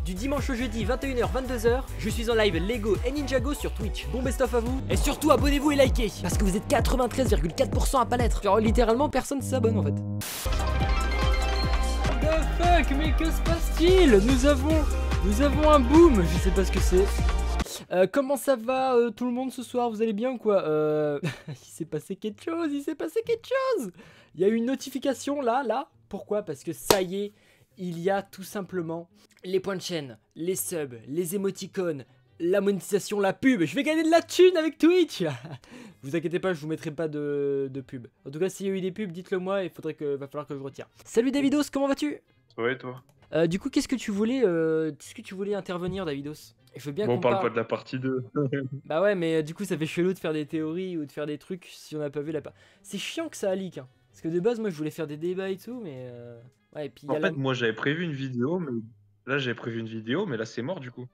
du dimanche au jeudi 21h 22h, je suis en live Lego et Ninjago sur Twitch. Bon best of à vous et surtout abonnez-vous et likez parce que vous êtes 93,4% à pas l'être. Genre littéralement personne s'abonne en fait. What the fuck, mais que se passe-t-il? Nous avons un boom, je sais pas ce que c'est. Comment ça va tout le monde ce soir? Vous allez bien ou quoi? Il s'est passé quelque chose, Il y a eu une notification là. Pourquoi? Parce que ça y est, il y a tout simplement les points de chaîne, les subs, les émoticônes, la monétisation, la pub. Je vais gagner de la thune avec Twitch. Vous inquiétez pas, je vous mettrai pas de pub. En tout cas, s'il y a eu des pubs, dites-le moi, va falloir que je retire. Salut Davidos, comment vas-tu? Ouais, toi. Du coup, qu'est-ce que tu voulais intervenir, Davidos? Je veux bien Bon, qu'on on parle pas de la partie 2. Bah ouais, mais du coup ça fait chelou de faire des théories ou de faire des trucs si on n'a pas vu la part. C'est chiant que ça a leak, hein. Parce que de base moi je voulais faire des débats et tout, mais ouais, et puis En fait, moi j'avais prévu une vidéo, mais là c'est mort du coup.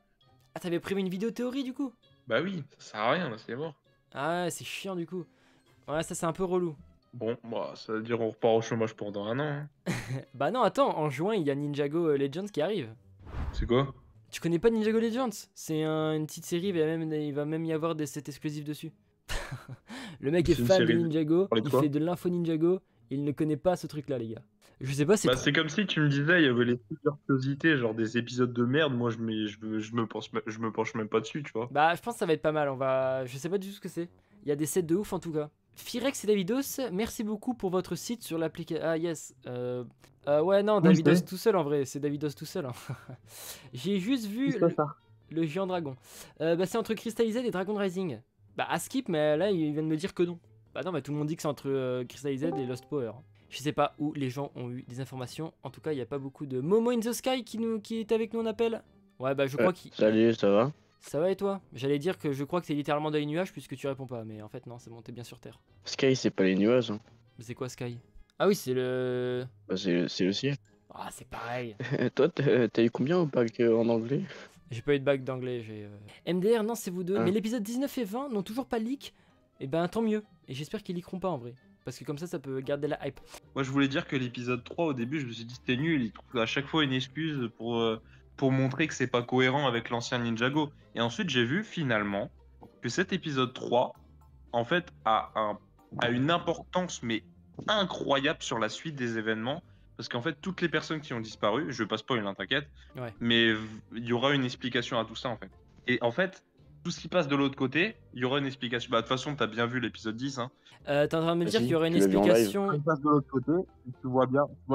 Ah, t'avais prévu une vidéo théorie du coup? Bah oui, ça sert à rien, là c'est mort. Ah ouais, c'est chiant du coup. Ouais, ça c'est un peu relou. Bon, bah ça veut dire on repart au chômage pendant un an. Hein. Bah non, attends, en juin il y a Ninjago Legends qui arrive. C'est quoi? Tu connais pas Ninjago Legends? C'est une petite série, il va même y avoir des sets exclusifs dessus. Le mec est C'est une fan de série Ninjago, Parlez de il quoi? fait de l'info Ninjago, il ne connaît pas ce truc là les gars. Je sais pas, c'est Bah trop... c'est comme si tu me disais, il y avait les supercuriosités, genre des épisodes de merde, moi je me penche même pas dessus, tu vois. Bah je pense que ça va être pas mal, je sais pas du tout ce que c'est. Il y a des sets de ouf en tout cas. Firex et Davidos, merci beaucoup pour votre site sur l'application... Ah yes, ouais non, Oui, Davidos c'est. tout seul en vrai, c'est Davidos tout seul. Hein. J'ai juste vu le géant dragon. Bah c'est entre Crystallize et Dragon Rising. Bah à skip, mais là il vient de me dire que non. Bah non, mais tout le monde dit que c'est entre Crystallize et Lost Power. Je sais pas où les gens ont eu des informations. En tout cas, il n'y a pas beaucoup de... Momo in the Sky qui est avec nous en appel. Ouais, bah je crois qu'il... Salut, ça va? Ça va et toi? J'allais dire que je crois que c'est littéralement dans les nuages puisque tu réponds pas. Mais en fait, non, c'est bon, t'es bien sur Terre. Sky, c'est pas les nuages. Hein. Mais c'est quoi Sky? Ah oui, c'est le... Bah, c'est le ciel. Ah, c'est pareil. Toi, t'as eu combien au bac en anglais? J'ai pas eu de bac d'anglais, MDR, non, c'est vous deux. Ah. Mais l'épisode 19 et 20 n'ont toujours pas leak. Et ben tant mieux. Et j'espère qu'ils leakeront pas en vrai. Parce que comme ça peut garder la hype. Moi je voulais dire que l'épisode 3 au début, je me suis dit c'était nul, il trouve à chaque fois une excuse pour montrer que c'est pas cohérent avec l'ancien Ninjago. Et ensuite j'ai vu finalement que cet épisode 3 en fait a une importance mais incroyable sur la suite des événements. Parce qu'en fait toutes les personnes qui ont disparu, je vais pas spoiler, hein, t'inquiète, Ouais. mais il y aura une explication à tout ça en fait. Et en fait, tout ce qui passe de l'autre côté, il y aura une explication. Bah de toute façon t'as bien vu l'épisode 10, hein. T'es en train de me dire si, qu'il y aurait une tu l'as vu en live. explication... On passe de l'autre côté, tu vois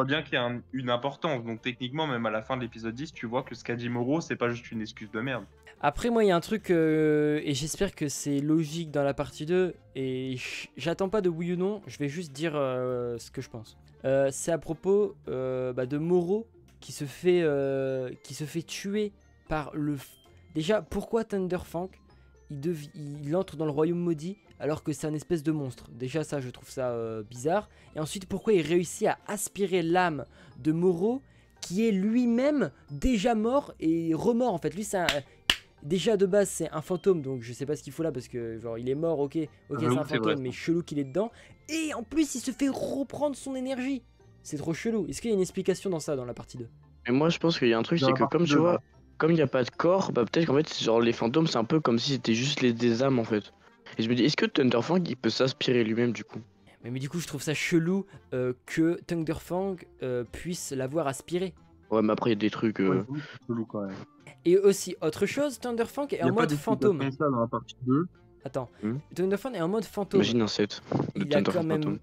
bien qu'il y a une importance. Donc techniquement, même à la fin de l'épisode 10, tu vois que ce qu'a dit Moro, c'est pas juste une excuse de merde. Après moi il y a un truc et j'espère que c'est logique dans la partie 2 et j'attends pas de oui ou non, je vais juste dire ce que je pense. C'est à propos de Moro qui se fait tuer par le... Déjà pourquoi Thunderfang il entre dans le royaume maudit alors que c'est un espèce de monstre. Déjà ça je trouve ça bizarre. Et ensuite pourquoi il réussit à aspirer l'âme de Moro qui est lui-même déjà mort et remort en fait. Lui c'est un... Déjà de base c'est un fantôme donc je sais pas ce qu'il faut là parce que genre il est mort ok c'est un fantôme vrai. mais chelou qu'il est dedans. Et en plus il se fait reprendre son énergie. C'est trop chelou. Est-ce qu'il y a une explication dans ça dans la partie 2? Mais moi, je pense qu'il y a un truc, c'est que comme tu vois, comme il n'y a pas de corps, bah peut-être qu'en fait, genre les fantômes, c'est un peu comme si c'était juste des âmes en fait. Et je me dis, est-ce que Thunderfang il peut s'aspirer lui-même du coup? Mais du coup je trouve ça chelou que Thunderfang puisse l'avoir aspiré. Ouais, mais après, il y a des trucs. Ouais, c'est chelou quand même. Et aussi autre chose, Thunderfang est Il y a en pas mode d'explication fantôme. ça dans la partie 2. Attends, Hmm. Thunderfang est en mode fantôme. Imagine un set de Il a, quand Thunderfang même, fantôme.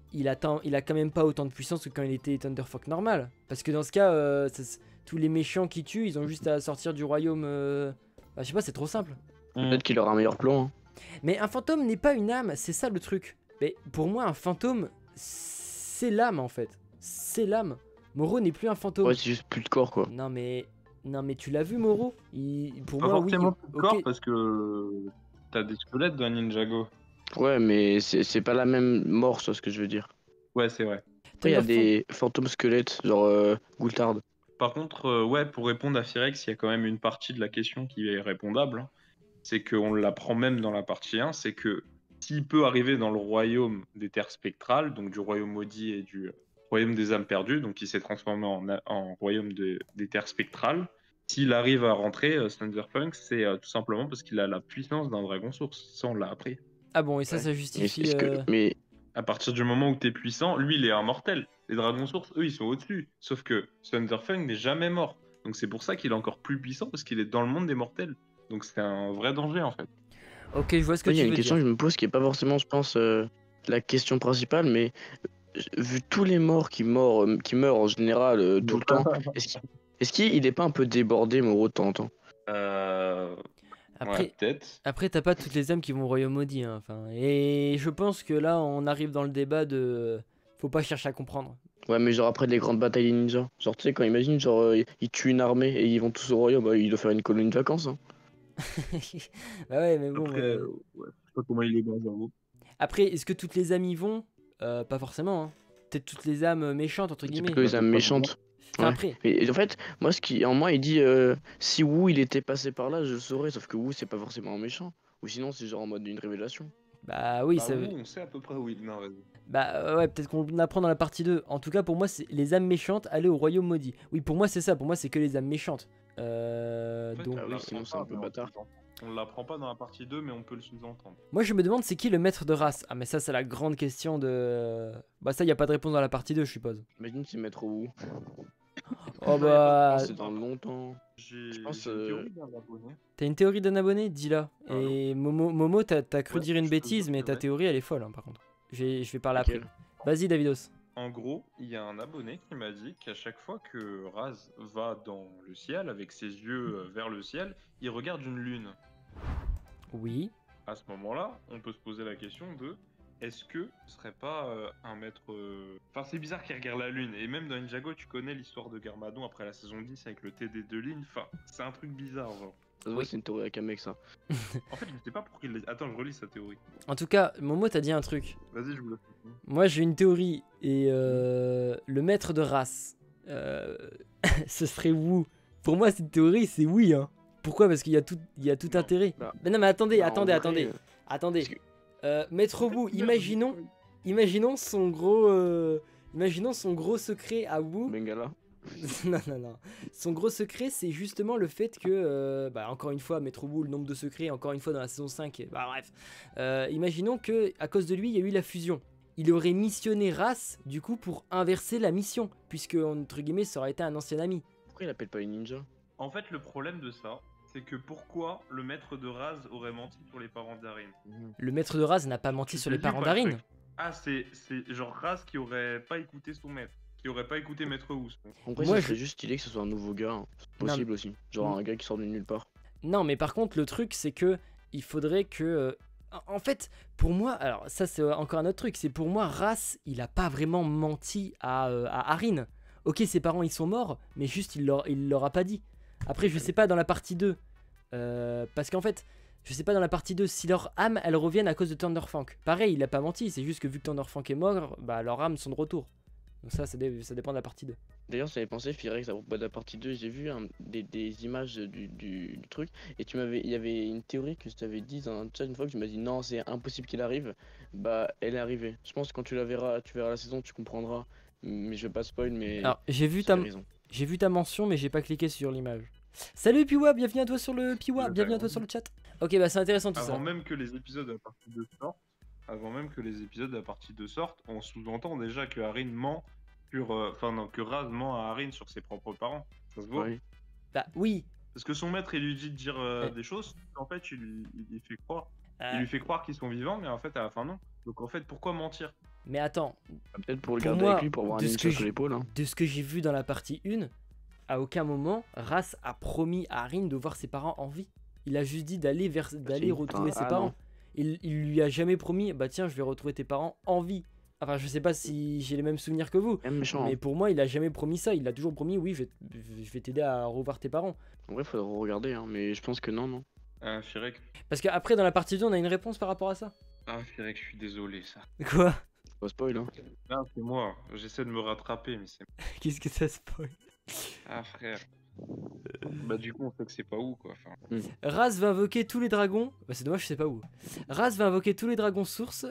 il a quand même pas autant de puissance que quand il était Thunderfang normal. Parce que dans ce cas, tous les méchants qui tuent, ils ont juste à sortir du royaume. Bah, je sais pas, c'est trop simple. Peut-être qu'il aura un meilleur plan. Hein. Mais un fantôme n'est pas une âme, c'est ça le truc. Mais pour moi, un fantôme, c'est l'âme en fait. C'est l'âme. Moro n'est plus un fantôme. Ouais, c'est juste plus de corps quoi. Non mais tu l'as vu Moro? Pour Pas moi oui. forcément plus de corps Ok. parce que t'as des squelettes dans Ninjago. Ouais, mais c'est pas la même mort, c'est ce que je veux dire. Ouais, c'est vrai. Après, il y a Thunderfang- des fantômes squelettes, genre Goultard. Par contre, ouais, pour répondre à Firex, il y a quand même une partie de la question qui est répondable. Hein. C'est qu'on l'apprend même dans la partie 1, c'est que s'il peut arriver dans le royaume des terres spectrales, donc du royaume maudit et du royaume des âmes perdues, donc qui s'est transformé en royaume des terres spectrales, s'il arrive à rentrer, Thunderfunk, c'est tout simplement parce qu'il a la puissance d'un dragon source. Ça, on l'a appris. Ah bon, et ça, Ouais. ça Mais justifie. est-ce que. Mais. À partir du moment où tu es puissant, lui, il est immortel. Les dragons sources, eux, ils sont au-dessus. Sauf que Thunderfunk n'est jamais mort. Donc c'est pour ça qu'il est encore plus puissant, parce qu'il est dans le monde des mortels. Donc c'est un vrai danger, en fait. Ok, je vois ce que Il y tu a veux une question dire. que je me pose qui est pas forcément, je pense, la question principale, mais vu tous les morts qui meurent en général tout le temps, est-ce qu'il est pas un peu débordé, Moro, de temps en temps? Ouais, Après, peut-être. après t'as pas toutes les âmes qui vont au royaume maudit. Hein, enfin, et je pense que là, on arrive dans le débat de. Faut pas chercher à comprendre. Ouais, mais genre après les grandes batailles des ninjas. Genre, tu sais, quand imagine, genre, ils tuent une armée et ils vont tous au royaume, bah, il doit faire une colonie de vacances. Hein. Bah ouais, mais bon. Après, ouais, je sais pas comment il est bien, j'avoue. Après, est-ce que toutes les âmes y vont? Pas forcément. Hein. Peut-être toutes les âmes méchantes, entre C'est guillemets. plutôt les âmes méchantes. Enfin, Ouais. après. Et en fait, moi, en moi, il dit si Wu il était passé par là, je le saurais. Sauf que Wu, c'est pas forcément un méchant. Ou sinon, c'est genre en mode une révélation. Bah oui, Bah, ça. on sait à peu près où il... Non, vas-y. Bah ouais, peut-être qu'on apprend dans la partie 2. En tout cas, pour moi, c'est les âmes méchantes aller au royaume maudit. Oui, pour moi, c'est ça. Pour moi, c'est que les âmes méchantes. En fait, Donc, Ah oui, l'apprend sinon, c'est un pas, peu mais bâtard. on l'apprend pas dans la partie 2, mais on peut le sous-entendre. moi, je me demande, c'est qui le maître de race? Ah, mais ça, c'est la grande question de. Bah, ça, y a pas de réponse dans la partie 2, je suppose. Imagine c'est Maître Wu. Oh Ça, y a pas de bah. réponse. C'est dans longtemps. J'ai Je pense, j'ai une théorie d'un abonné. T'as une théorie d'un abonné? Dis-la. Allô? Et Momo, t'as cru Ouais, dire une je te bêtise, jure mais que ta ouais. théorie, elle est folle, hein, par contre. Je vais parler Laquelle? après. Vas-y, Davidos. En gros, il y a un abonné qui m'a dit qu'à chaque fois que Raz va dans le ciel, avec ses yeux vers le ciel, il regarde une lune. Oui. À ce moment-là, on peut se poser la question de est-ce que ce serait pas un maître. Enfin, c'est bizarre qu'il regarde la lune. Et même dans Ninjago, tu connais l'histoire de Garmadon après la saison 10 avec le TD de lignes. Enfin, c'est un truc bizarre, genre. Ça se voit, c'est une théorie avec un mec, ça. En fait, je ne sais pas pourquoi il l'a. Attends, je relis sa théorie. En tout cas, Momo, t'as dit un truc. Vas-y, je vous laisse. Moi, j'ai une théorie. Et le maître de race, ce serait Wu. Pour moi, cette théorie, c'est oui. Hein. Pourquoi? Parce qu'il y a tout Non. intérêt. Bah, Mais non, mais attendez, bah, en attendez, vrai, attendez. Attendez. parce que- Maître Wu, imaginons son gros secret à Wu. Bengala. Non, non, non. Son gros secret, c'est justement le fait que, bah, encore une fois, Maître Wu, le nombre de secrets, encore une fois dans la saison 5, bah bref. Imaginons que à cause de lui, il y a eu la fusion. Il aurait missionné Ras, du coup, pour inverser la mission, puisque, entre guillemets, ça aurait été un ancien ami. Pourquoi il appelle pas une ninja? En fait, le problème de ça, c'est que pourquoi le maître de Raz aurait menti sur les parents d'Arin? Le maître de Raz n'a pas menti Tu sur te les dis parents pas le d'Arin. truc. Ah, c'est genre Raz qui aurait pas écouté son maître, qui aurait pas écouté Maître Wu. En vrai, Moi, ça serait juste stylé que ce soit un nouveau gars. Hein. C'est Non, possible aussi. Genre Mm. un gars qui sort de nulle part. Non, mais par contre, le truc, c'est que il faudrait que. En fait, pour moi, alors ça, c'est encore un autre truc. C'est pour moi, Ras, il a pas vraiment menti à Arin. Ok, ses parents, ils sont morts, mais juste, il leur a pas dit. Après, je sais pas dans la partie 2. Parce qu'en fait, je sais pas dans la partie 2 si leur âme, elles reviennent à cause de Thunderfunk. Pareil, il a pas menti. C'est juste que vu que Thunderfunk est mort, bah, leurs âmes sont de retour. Donc ça dépend de la partie 2. D'ailleurs, j'avais pensé, Firex, à propos de la partie 2, j'ai vu des images du truc. Et il y avait une théorie que je t'avais dit dans un chat une fois que tu m'as dit non, c'est impossible qu'il arrive. Bah, elle est arrivée. Je pense que quand tu verras la saison, tu comprendras. Mais je vais pas spoil, mais. Alors, j'ai vu tu as raison. ta mention, mais j'ai pas cliqué sur l'image. Salut Piwa, bienvenue à toi sur le Piwa, Le bienvenue à toi dragon. sur le chat. Ok, bah c'est intéressant tout Avant ça. même que les épisodes de la partie 2 sortent, on sous-entend déjà que Arin ment sur. Enfin, non, que Raz ment à Arin sur ses propres parents. Ça se voit. Ouais. Bah oui. Parce que son maître, il lui dit de dire Ouais. des choses, en fait, il lui fait croire. Euh, Il lui fait croire qu'ils sont vivants, mais en fait, à la fin, non. Donc, en fait, pourquoi mentir? Mais attends, Bah, peut-être pour le Pour garder moi, avec lui pour avoir un de ce ninja que sur je- l'épaule. Hein. de ce que j'ai vu dans la partie 1, à aucun moment, Ras a promis à Arin de voir ses parents en vie. Il a juste dit d'aller si. retrouver Enfin, ses ah, parents. non. Il lui a jamais promis, bah tiens, je vais retrouver tes parents en vie. Enfin, je sais pas si j'ai les mêmes souvenirs que vous. Même méchant. Mais Hein. pour moi, il a jamais promis ça. Il a toujours promis, oui, je vais t'aider à revoir tes parents. En vrai, faudrait regarder, hein. Mais je pense que non. Ah, Firek. Parce qu'après, dans la partie 2, on a une réponse par rapport à ça. Ah, Firek, je suis désolé, ça. Quoi? Pas spoil, hein. Ah, c'est moi. J'essaie de me rattraper, mais c'est. Qu'est-ce que ça spoil? Ah, frère. Bah du coup on sait que c'est pas où quoi. Enfin, Raz va invoquer tous les dragons. Bah, c'est dommage, je sais pas où. Raz va invoquer tous les dragons sources.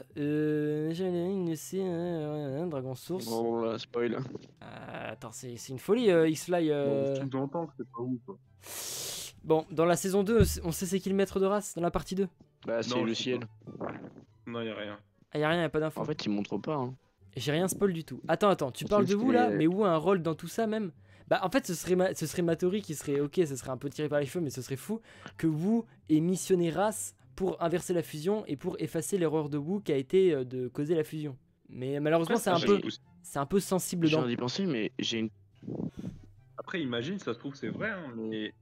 Dragon source. Oh là, spoil. Attends, c'est une folie, X-Fly. on sous-entend que c'est pas où quoi. Bon, dans la saison 2, on sait c'est qui le maître de race dans la partie 2. Bah, c'est Non, le je sais ciel. Non, y a rien. Ah, y'a rien, y'a pas d'infos. En fait, il montre pas. Hein. J'ai rien spoil du tout. Attends, tu parles de juste Wu qu'il là, est- mais Wu a un rôle dans tout ça même. Bah en fait ce serait ma théorie qui serait ok, ce serait un peu tiré par les cheveux, mais ce serait fou que Wu ait missionné Race pour inverser la fusion et pour effacer l'erreur de Wu qui a été de causer la fusion. Mais malheureusement Après, c'est un peu sensible J'ai dans. envie d'y penser, mais j'ai une. Après, imagine, ça se trouve c'est vrai, hein, mais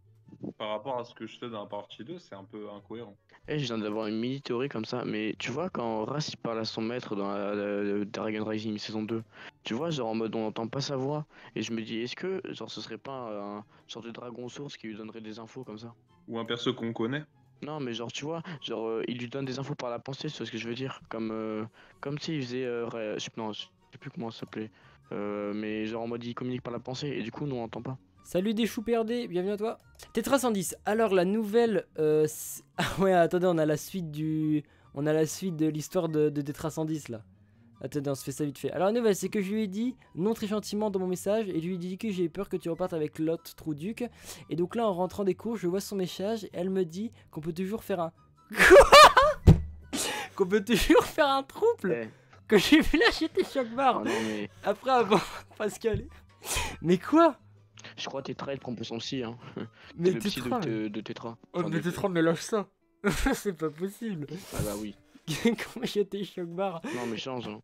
par rapport à ce que je fais dans la partie 2, c'est un peu incohérent. Je viens d'avoir une mini théorie comme ça, mais tu vois, quand Ras il parle à son maître dans la Dragon Rising saison 2, tu vois, genre en mode on n'entend pas sa voix, et je me dis, est-ce que genre ce serait pas un genre de dragon source qui lui donnerait des infos comme ça? Ou un perso qu'on connaît. Non, mais genre, tu vois, genre il lui donne des infos par la pensée, c'est ce que je veux dire, comme s'il faisait, non, je sais plus comment ça s'appelait, mais genre en mode il communique par la pensée, et du coup, nous on n'entend pas. Salut des choux PRD, bienvenue à toi. Tetra 110. Alors la nouvelle ah ouais, attendez, on a la suite de l'histoire de Tetra 110 là. Attendez, on se fait ça vite fait. Alors la nouvelle, c'est que je lui ai dit non très gentiment dans mon message et je lui ai dit que j'ai peur que tu repartes avec l'autre Trouduc. Et donc là, en rentrant des cours, je vois son message et elle me dit qu'on peut toujours faire un quoi qu'on peut toujours faire un trouble. Eh. Quand j'ai vu là, j'étais choc barre. Oh non, mais Après avoir Pascal. Mais quoi? je crois que Tetra il prend pour son psy, hein. Mais C'est le psy Tetra, mais... de Tetra. Oh, Enfin, mais de- Tetra, mais lâche ça. C'est pas possible. Ah bah oui. Comment j'étais choc barre. Non, mais change, hein.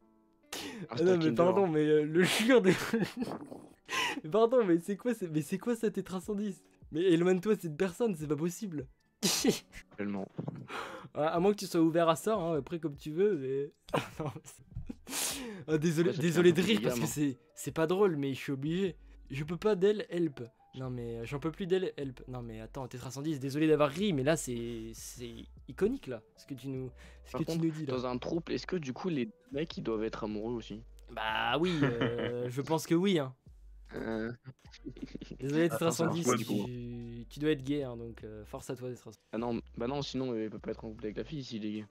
Ah non, mais pardon, mais le jure de. Pardon, mais c'est quoi, c'est quoi ça, Tetra 110? Mais éloigne-toi de cette personne, c'est pas possible. Tellement. À moins que tu sois ouvert à ça, hein, après comme tu veux, mais. Non, ah, désolé, Ouais, ça fait désolé un de peu rire plus parce que gamme, c'est pas drôle, mais je suis obligé. Je peux pas d'elle help. Non mais j'en peux plus d'elle help. Non mais attends, Tetra 110, désolé d'avoir ri, mais là c'est iconique là, ce que tu nous Par contre, nous dis là. dans un trouble, est-ce que du coup les mecs ils doivent être amoureux aussi? Bah oui, je pense que oui. Hein. Euh, Désolé Tetra ça marche 110, pas, du coup. tu dois être gay, hein, donc force à toi Tetra 110. Ah non, bah non, sinon il peut pas être en couple avec la fille s'il est gay.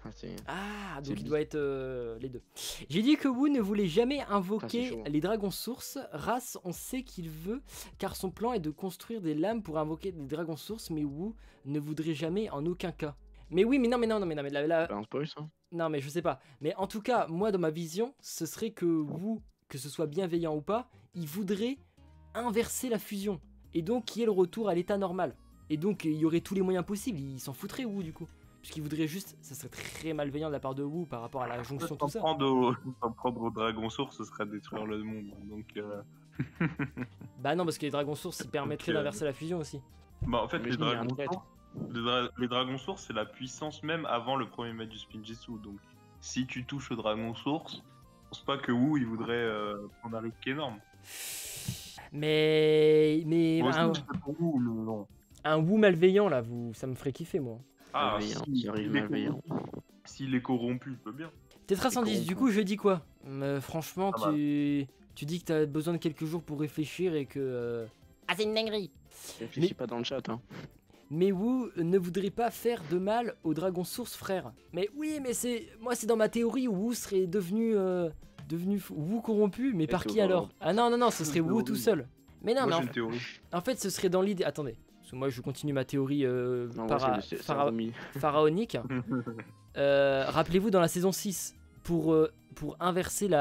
Ah, c'est... Ah, C'est donc il bi. doit être les deux. J'ai dit que Wu ne voulait jamais c'est invoquer chaud, hein. les dragons sources. Race, on sait qu'il veut, car son plan est de construire des lames pour invoquer des dragons sources, mais Wu ne voudrait jamais en aucun cas. Mais oui, mais non, Pas un spoil ça? non, mais je sais pas. Mais en tout cas, moi, dans ma vision, ce serait que Wu, que ce soit bienveillant ou pas, il voudrait inverser la fusion. Et donc, qu'il y ait le retour à l'état normal. Et donc, il y aurait tous les moyens possibles. Il s'en foutrait, Wu, du coup. Puisqu'il voudrait juste. Ça serait très malveillant de la part de Wu par rapport à la jonction, tout S'en ça. prendre au dragon source, ce serait détruire le monde. Donc, Bah non, parce que les dragons sources, ils permettraient Donc, d'inverser la fusion aussi. bah, en fait, Mais les je dis, il y a un dragons traître. sources, les dragons sources, c'est la puissance même avant le premier match du Spinjitzu. Donc, si tu touches au dragon source, je pense pas que Wu il voudrait prendre un risque énorme. Mais Moi aussi, un, je serais pour Wu, mais non. un Wu malveillant, là, ça me ferait kiffer, moi. Ah, Malveillant, si, qui arrive s'il est malveillant. s'il est corrompu, il peut bien. Tetra C'est 110, corrompu. du coup, je dis quoi? Franchement, Pas mal. tu dis que t'as besoin de quelques jours pour réfléchir et que. Ah, c'est une dinguerie! Réfléchis Mais- pas dans le chat, hein. Mais Wu ne voudrait pas faire de mal au dragon source, frère. Mais oui, mais moi, c'est dans ma théorie où Wu serait devenu Wu corrompu, mais par c'est qui au alors? Ah non, ce C'est serait une Wu théorie. tout seul. Mais non, Moi, mais j'ai une théorie. en fait, ce serait dans l'idée. Attendez, parce que moi, je continue ma théorie Non, ouais, c'est un remis. pharaonique. Rappelez-vous dans la saison 6, pour inverser non,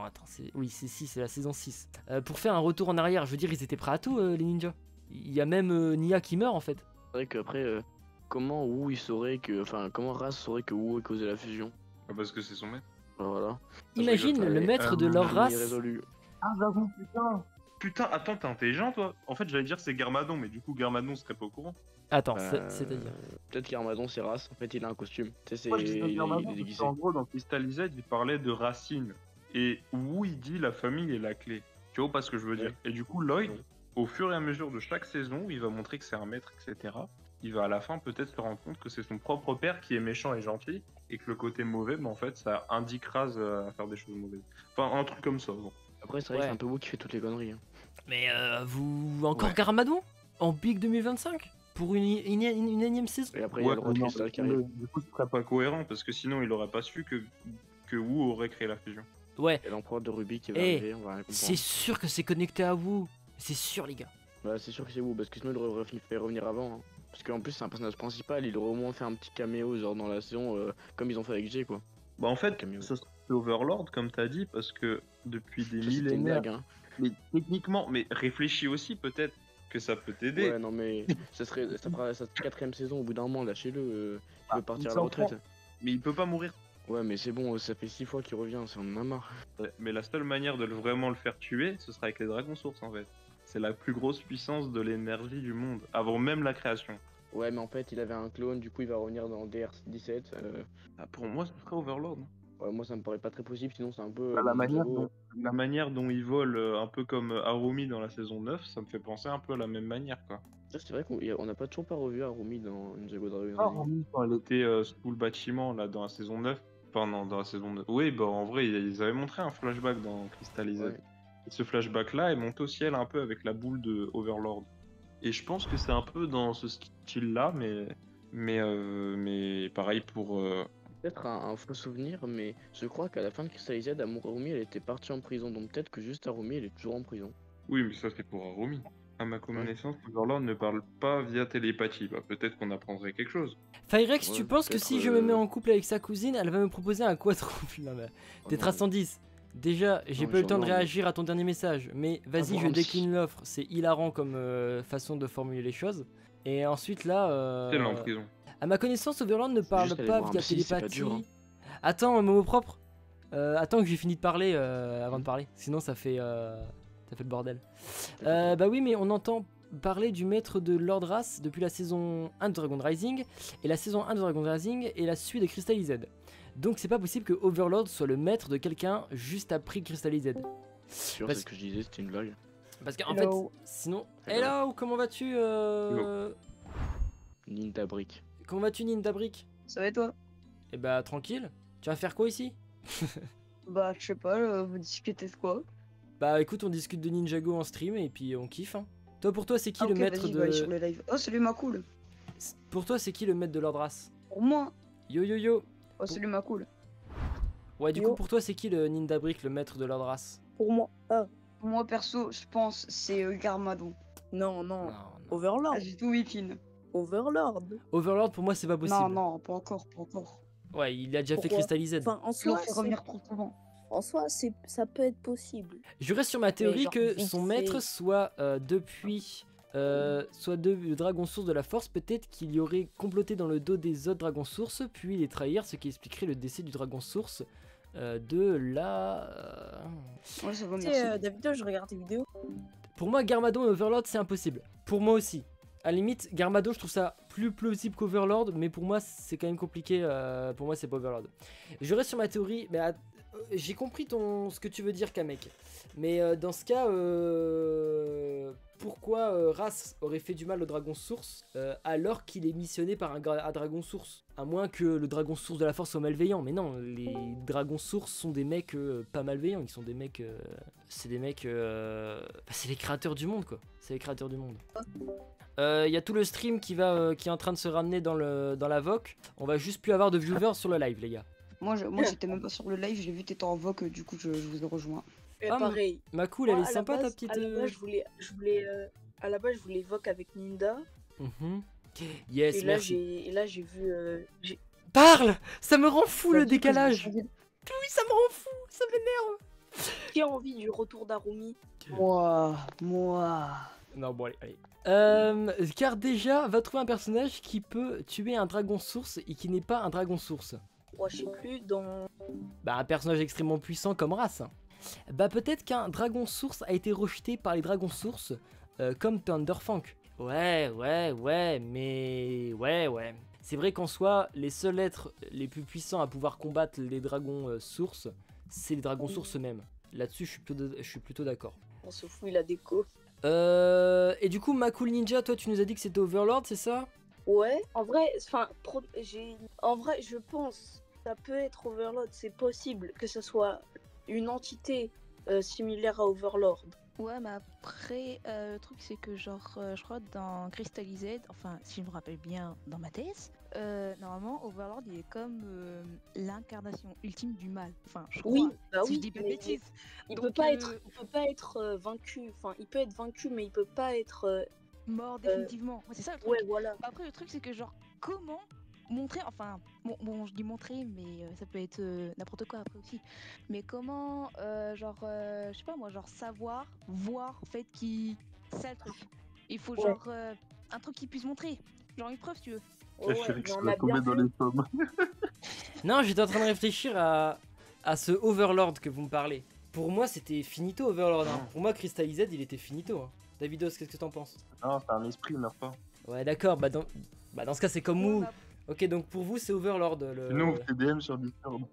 attends, oui, c'est 6, c'est la saison 6. Pour faire un retour en arrière, je veux dire, ils étaient prêts à tout, les ninjas. Il y a même Nia qui meurt en fait. C'est vrai qu'après, comment Wu il saurait que. Enfin, comment Ras saurait que Wu ait causé la fusion? Ah, parce que c'est son maître. Voilà. Imagine rigole pas, le mais, maître de leur Il est race. résolu. Ah, j'avoue, putain. Putain, attends, t'es intelligent, toi. En fait, j'allais dire c'est Garmadon, mais du coup, Garmadon serait pas au courant. Attends, Euh, c'est-à-dire. Peut-être qu'Armadon c'est Ras, en fait il a un costume. Tu sais, Moi, je dis il Garmadon est parce déguisé. qu'en gros, dans Crystal Z, il parlait de racines. Et où il dit la famille est la clé. Tu vois pas ce que je veux dire? Et du coup, Lloyd, Non. au fur et à mesure de chaque saison, il va montrer que c'est un maître, etc. Il va à la fin peut-être se rendre compte que c'est son propre père qui est méchant et gentil, et que le côté mauvais, en fait, ça indique Raz à faire des choses mauvaises. Enfin, un truc comme ça. Bon. Après, c'est vrai que Ouais. c'est un peu Wu qui fait toutes les conneries. Hein. Mais vous encore Ouais. Garmadon en Big 2025 pour une énième saison. Et après, il y a le non, recristal qui arrive. du coup, ce serait pas cohérent parce que sinon, il aurait pas su que Wu aurait créé la fusion. Ouais, Et l'empereur de Ruby qui va Eh, arriver, on va rien c'est comprendre. sûr que c'est connecté à vous. C'est sûr, les gars. Bah, c'est sûr que c'est vous, parce que sinon il aurait fait revenir avant. Hein. Parce qu'en plus, c'est un personnage principal, il aurait au moins fait un petit caméo, genre dans la saison, comme ils ont fait avec Jay, quoi. Bah, en fait, Cameo. ce serait Overlord, comme t'as dit, parce que depuis des Ça, c'était une millénaires. blague, hein. Mais techniquement, mais réfléchis aussi, peut-être que ça peut t'aider. Ouais, non, mais ça fera sa 4ème saison au bout d'un moment, lâchez-le. Il Ah, veut partir il à la s'en retraite. prend. Mais il peut pas mourir. Ouais, mais c'est bon, ça fait 6 fois qu'il revient, ça on en a marre. Ouais, mais la seule manière de vraiment le faire tuer, ce sera avec les dragons sources, en fait. C'est la plus grosse puissance de l'énergie du monde, avant même la création. Ouais, mais en fait, il avait un clone, du coup il va revenir dans DR17. Ah, pour moi, ce serait Overlord. Ouais, moi ça me paraît pas très possible, sinon c'est un peu. Bah, Ninjago. la manière dont il vole, un peu comme Harumi dans la saison 9, ça me fait penser un peu à la même manière, quoi. Ça, c'est vrai qu'on n'a pas toujours pas revu Harumi dans Ninjago Dragon Ah, Rising. Harumi, quand elle était sous le bâtiment, là, dans la saison 9. Enfin, non, dans la saison 9. Oui, bah, en vrai, ils avaient montré un flashback dans Crystallised. Ouais. Et ce flashback-là, il monte au ciel un peu avec la boule de Overlord. Et je pense que c'est un peu dans ce style-là, mais pareil pour. Peut-être un faux souvenir, mais je crois qu'à la fin de Crystallised, Harumi elle était partie en prison, donc peut-être que juste Harumi elle est toujours en prison. Oui, mais ça c'est pour Harumi. À ma connaissance, Overlord ne parle pas via télépathie. Bah, peut-être qu'on apprendrait quelque chose. Firex, Ouais, tu penses que peut-être, si je me mets en couple avec sa cousine, elle va me proposer un quadruple? Non, mais Oh Tetra non. 110. Déjà, j'ai Non, pas eu le temps de non, mais- réagir à ton dernier message, mais vas-y, je bon, décline l'offre. C'est hilarant comme façon de formuler les choses. Et ensuite, là. C'est en prison. À ma connaissance, Overlord ne parle juste aller pas voir un via psy, c'est pas télépathie. dur, hein. Attends, un mot propre. Attends que j'ai fini de parler avant de parler. Sinon, ça fait le bordel. Bah oui, mais on entend parler du maître de Lord Wrath depuis la saison 1 de Dragon Rising. Et la saison 1 de Dragon Rising est la suite de Crystallised. Donc c'est pas possible que Overlord soit le maître de quelqu'un juste après Crystallised. Sûr, Parce- c'est ce que je disais, c'était une blague. Parce qu'en Hello. fait, sinon... Hello. Hello, comment vas-tu Ninta Brick. Comment vas-tu, Ninja Brick? Ça va et toi? Eh bah tranquille. Tu vas faire quoi ici? Bah, je sais pas, vous discutez de quoi? Bah écoute, on discute de Ninjago en stream et puis on kiffe. Hein. Toi, pour toi, c'est qui Ah, le ok, maître vas-y, de... bah, allez sur le live. Oh, salut ma cool. Pour toi, c'est qui le maître de Lord Wrath? Pour moi. Yo yo yo. Oh, salut ma cool. Ouais, du Yo. coup, pour toi, c'est qui le Ninja Brick, le maître de Lord Wrath? Pour moi. Ah, Moi, perso, je pense c'est Garmadon. non, non. Non, non. Overlord. Ah, j'ai tout week-end. Overlord. Overlord, pour moi, c'est pas possible. Non, non, pas encore, pas encore. Ouais, il a déjà fait Pourquoi Crystallised. Enfin, en Il soi, l'a fait revenir trop souvent. en soi, ça peut être possible. Je reste sur ma théorie genre que vite son fait. maître soit depuis... soit le dragon source de la force, peut-être qu'il y aurait comploté dans le dos des autres dragons sources, puis les trahir, ce qui expliquerait le décès du dragon source de la... Ouais, ça va, Tu merci. sais, David, je regarde tes vidéos. Pour moi, Garmadon et Overlord, c'est impossible. Pour moi aussi. À la limite, Garmadon, je trouve ça plus plausible qu'Overlord, mais pour moi, c'est quand même compliqué. Pour moi, c'est pas Overlord. Je reste sur ma théorie, mais j'ai compris ce que tu veux dire, Kamek. Mais dans ce cas, pourquoi Wrath aurait fait du mal au dragon source alors qu'il est missionné par un dragon source? À moins que le dragon source de la force soit malveillant. Mais non, les dragons sources sont des mecs pas malveillants. Ils sont des mecs. C'est des mecs. C'est les créateurs du monde, quoi. C'est les créateurs du monde. Il y a tout le stream qui est en train de se ramener dans la VOC. On va juste plus avoir de viewers sur le live, les gars. Moi, j'étais même pas sur le live, j'ai vu t'étais en voc, du coup, je vous ai rejoint. Ah, pareil. Ma cool, elle Moi, est à la sympa ta base- petite. À la base, à la base, je voulais évoquer avec Ninda. Mhm. Yes, Et là, merci. j'ai vu. Parle. Ça me rend fou le Bah, du coup, je me décalage. suis dit, Oui, ça me rend fou. Ça m'énerve. Qui a envie du retour d'Arumi. Moi. Non, bon, allez. Car déjà, va trouver un personnage qui peut tuer un dragon source et qui n'est pas un dragon source. Moi, je sais plus, dans. Bah, un personnage extrêmement puissant comme race. Bah, peut-être qu'un dragon source a été rejeté par les dragons sources comme Thunderfang. Ouais. C'est vrai qu'en soi, les seuls êtres les plus puissants à pouvoir combattre les dragons sources, c'est les dragons sources eux-mêmes. Là-dessus, je suis plutôt d'accord. On se fout la déco. Et du coup, ma cool ninja, toi, tu nous as dit que c'était Overlord, c'est ça? Ouais, en vrai, enfin, en vrai, je pense que ça peut être Overlord. C'est possible que ce soit une entité similaire à Overlord. Ouais, mais après, le truc c'est que genre, je crois dans Crystallized, enfin si je me rappelle bien dans ma thèse, normalement Overlord il est comme l'incarnation ultime du mal. Enfin, je crois, Oui, bah si je oui, dis pas de mais bêtises. il Donc, peut pas être, il peut pas être vaincu. Enfin, il peut être vaincu, mais il peut pas être. mort définitivement. Ouais, c'est ça le truc. Ouais, voilà. Bah, après, le truc c'est que genre, comment montrer, enfin, bon, je dis montrer, mais ça peut être n'importe quoi après aussi. Mais comment, genre, je sais pas moi, genre savoir, voir en fait qui, c'est ça le truc. Il faut Ouais. genre un truc qui puisse montrer, genre une preuve si tu veux. Ouais, Je ouais, savais mais que ça on va a bien tomber dans vu. les pommes. Non, j'étais en train de réfléchir à ce Overlord que vous me parlez. Pour moi, c'était finito Overlord. Hein. Non. Pour moi, Crystallized, il était finito. Hein. Davidos, qu'est-ce que t'en penses? Non, c'est un esprit, il meurt pas. Ouais, d'accord. Dans ce cas, c'est comme Ouais, Wu. bah, Ok, donc pour vous, c'est Overlord. Sinon, on fait DM sur Discord.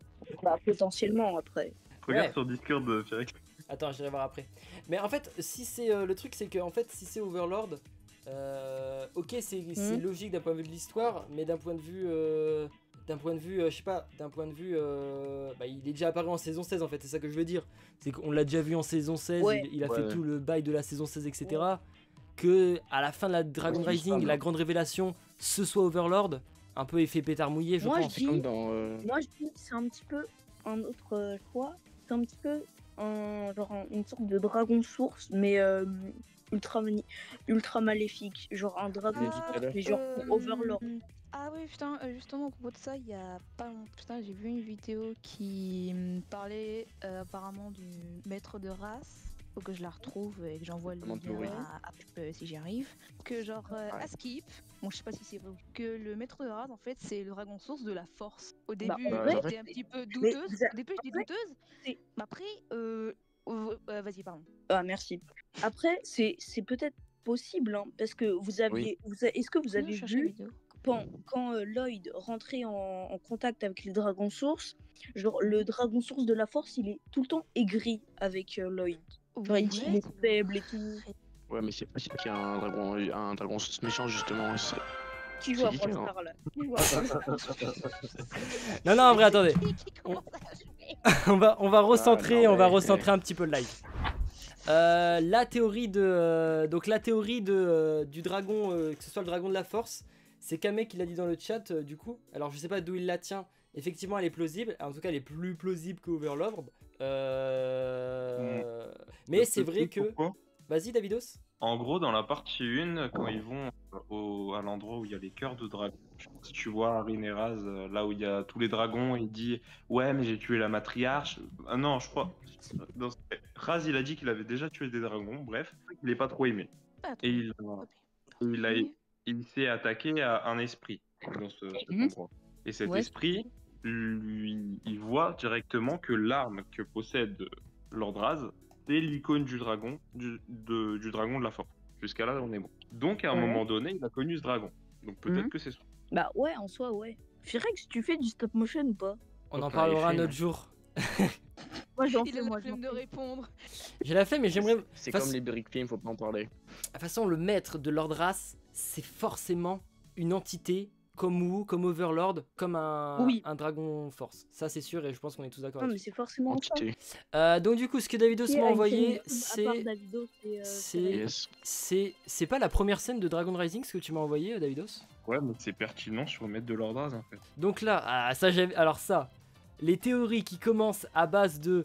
Bah, potentiellement après. Regarde Ouais. sur Discord, Firex. Attends, j'irai voir après. Mais en fait, si c'est le truc, c'est que en fait, si c'est Overlord, ok, c'est logique d'un point de vue de l'histoire, mais d'un point de vue, je sais pas, d'un point de vue, bah, il est déjà apparu en saison 16 en fait. C'est ça que je veux dire. C'est qu'on l'a déjà vu en saison 16. Ouais. Il a Ouais. fait tout le bail de la saison 16, etc. Que à la fin de la Dragon Ouais, Rising, c'est la ça, grande révélation, ce soit Overlord, un peu effet pétard mouillé, je Moi, pense. je dis- Comme dans. Moi, je dis que c'est un petit peu un autre choix. C'est un petit peu une sorte de dragon source, mais ultra maléfique. Genre un dragon J'ai dit tout à source, l'heure. mais genre pour Overlord. Ah oui, putain, justement, à propos de ça, il y a pas longtemps, putain, j'ai vu une vidéo qui parlait apparemment du maître de race. Faut que je la retrouve et que j'envoie le Comment lien théorie. à si j'y arrive. Que genre, à Skip, bon, je sais pas si c'est vrai, que le maître de race, en fait, c'est le dragon source de la force. Au début, en vrai, j'étais un petit peu mais douteuse. Au début, j'étais en fait, douteuse. c'est- Mais après, vas-y, pardon. Ah, merci. Après, c'est peut-être possible, hein, parce que est-ce que vous Sinon, avez je cherchais la vu vidéo. quand Lloyd rentrait en contact avec les dragons sources, genre le dragon source de la force, il est tout le temps aigri avec Lloyd. Genre, il dit qu'il Ouais. est faible et tout. Ouais, mais c'est possible qu'il y ait un dragon méchant, justement. Qui joue C'est à qui Brawl qui a- Stars là? Qui joue à Brawl Stars Non, en vrai, attendez. Qui commence à jouer on va recentrer, non, on va mais- recentrer un petit peu le live. La théorie du dragon, que ce soit le dragon de la force, c'est Kame qui l'a dit dans le chat du coup. Alors je sais pas d'où il la tient. Effectivement, elle est plausible. En tout cas, elle est plus plausible que Overlord. Mais c'est vrai que. Pourquoi Vas-y, Davidos. En gros, dans la partie 1, quand ils vont à l'endroit où il y a les cœurs de dragon, je sais pas si tu vois Arin et Raz, là où il y a tous les dragons, il dit ouais, mais j'ai tué la matriarche. Ah non, je crois. Raz, il a dit qu'il avait déjà tué des dragons, bref, il n'est pas trop aimé. Pas trop. Et il s'est attaqué à un esprit dans cet endroit. Et cet Ouais. esprit, lui, il voit directement que l'arme que possède Lord Raz, c'est l'icône du dragon, du dragon de la force. Jusqu'à là, on est bon. Donc, à un Ouais. moment donné, il a connu ce dragon. Donc, peut-être que c'est ça. Bah ouais, en soi, ouais. Firex, tu fais du stop motion ou pas? On en Donc, parlera un effet, autre jour. Moi, j'en Il fais, a moi, la flemme de répondre. J'ai la fait, mais j'aimerais. C'est Face- comme les Brick Films, faut pas en parler. De toute façon, le maître de Lord Ras, c'est forcément une entité comme Wu, comme Overlord, comme Oui. un dragon force. Ça, c'est sûr, et je pense qu'on est tous d'accord Non, mais là-dessus. c'est forcément ça. Entité. Donc, du coup, ce que Davidos Qui m'a a une envoyé, chaîne YouTube à part Davidos et, c'est- Yes. c'est pas la première scène de Dragon Rising, ce que tu m'as envoyé, Davidos. Ouais, mais c'est pertinent sur le maître de Lord Raz, en fait. Donc là, alors ça, les théories qui commencent à base de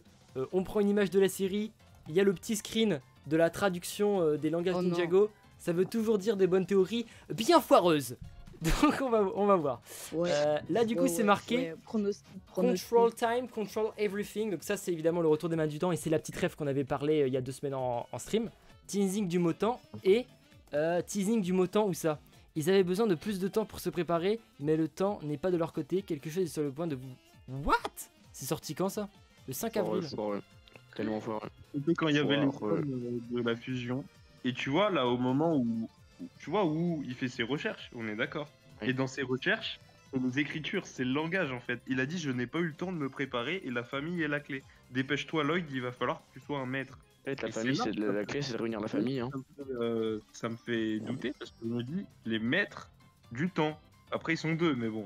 on prend une image de la série, il y a le petit screen de la traduction des langages Oh non. Ninjago, ça veut toujours dire des bonnes théories bien foireuses. Donc on va voir. Ouais. Là du coup Ouais, c'est ouais, marqué ouais, pronostic. Control Time, Control Everything. Donc ça c'est évidemment le retour des mains du temps et c'est la petite rêve qu'on avait parlé il y a 2 semaines en stream. Teasing du Motan et teasing du Motan où ça. Ils avaient besoin de plus de temps pour se préparer, mais le temps n'est pas de leur côté. Quelque chose est sur le point de vous. What? C'est sorti quand ça? Le 5 avril. Foireux. Tellement foireux. C'était quand il y avait les Foireux. de la fusion. Et tu vois, là, au moment où il fait ses recherches, on est d'accord. Oui. Et dans ses recherches, c'est les écritures, c'est le langage, en fait. Il a dit, je n'ai pas eu le temps de me préparer et la famille est la clé. Dépêche-toi, Lloyd, il va falloir que tu sois un maître. En fait, la Et famille, c'est là c'est la clé, c'est de réunir la famille. Hein. Ça me fait douter parce que je me dis, les maîtres du temps. Après, ils sont 2, mais bon.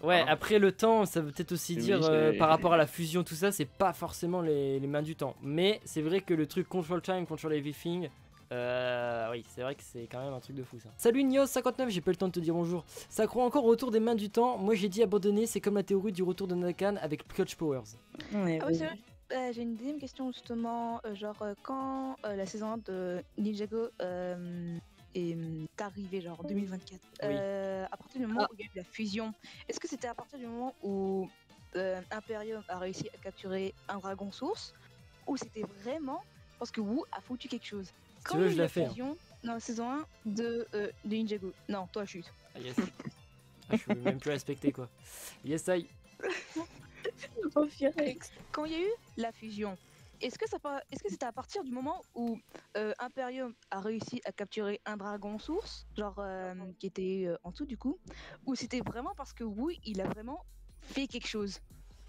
Ouais, Voilà. après le temps, ça veut peut-être aussi Je me dire dis, c'est- par rapport à la fusion, tout ça, c'est pas forcément les mains du temps. Mais c'est vrai que le truc Control Time, Control Everything, oui, c'est vrai que c'est quand même un truc de fou ça. Salut Nios59, j'ai pas eu le temps de te dire bonjour. Ça croit encore au retour des mains du temps. Moi j'ai dit abandonner, c'est comme la théorie du retour de Nakan avec Clutch Powers. Ouais, Ah ouais. oui, c'est vrai. J'ai une deuxième question justement, quand la saison 1 de Ninjago est arrivée, genre en 2024, Oui. à partir du moment où il y a eu la fusion, est-ce que c'était à partir du moment où Imperium a réussi à capturer un dragon source, ou c'était vraiment parce que Wu a foutu quelque chose? tu veux, il y a je eu la fais, hein. fusion dans la saison 1 de Ninjago. Non, toi chute. Ah, yes. Ah, je suis même plus respecté quoi. Yes, I. Oh, Firex. Quand il y a eu la fusion, est-ce que c'était à partir du moment où Imperium a réussi à capturer un dragon source, genre qui était en dessous du coup, ou c'était vraiment parce que Wu il a vraiment fait quelque chose?